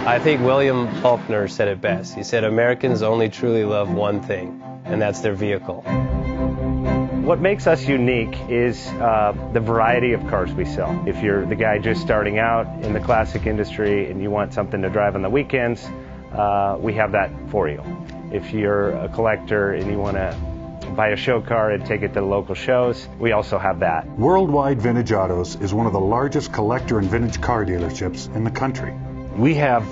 I think William Faulkner said it best. He said, Americans only truly love one thing, and that's their vehicle. What makes us unique is the variety of cars we sell. If you're the guy just starting out in the classic industry and you want something to drive on the weekends, we have that for you. If you're a collector and you want to buy a show car and take it to the local shows, we also have that. Worldwide Vintage Autos is one of the largest collector and vintage car dealerships in the country. We have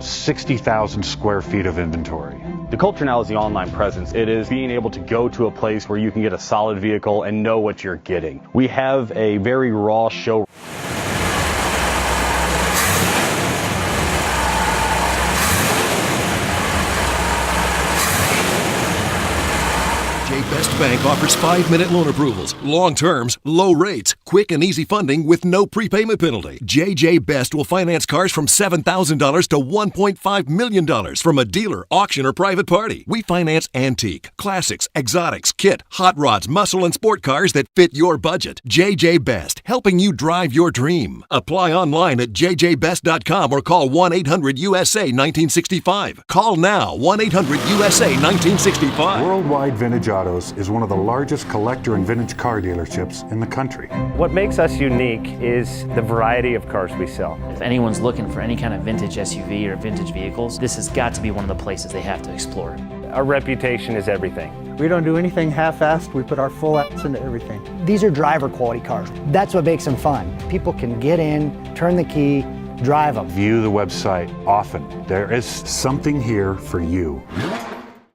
60,000 square feet of inventory. The culture now is the online presence. It is being able to go to a place where you can get a solid vehicle and know what you're getting. We have a very raw show. Best Bank offers 5-minute loan approvals, long terms, low rates, quick and easy funding with no prepayment penalty. JJ Best will finance cars from $7,000 to $1.5 million from a dealer, auction, or private party. We finance antique, classics, exotics, kit, hot rods, muscle, and sport cars that fit your budget. JJ Best, helping you drive your dream. Apply online at jjbest.com or call 1-800-USA-1965. Call now, 1-800-USA-1965. Worldwide Vintage Autos is one of the largest collector and vintage car dealerships in the country. What makes us unique is the variety of cars we sell. If anyone's looking for any kind of vintage SUV or vintage vehicles, this has got to be one of the places they have to explore. Our reputation is everything. We don't do anything half-assed. We put our full ass into everything. These are driver quality cars. That's what makes them fun. People can get in, turn the key, drive them. View the website often. There is something here for you.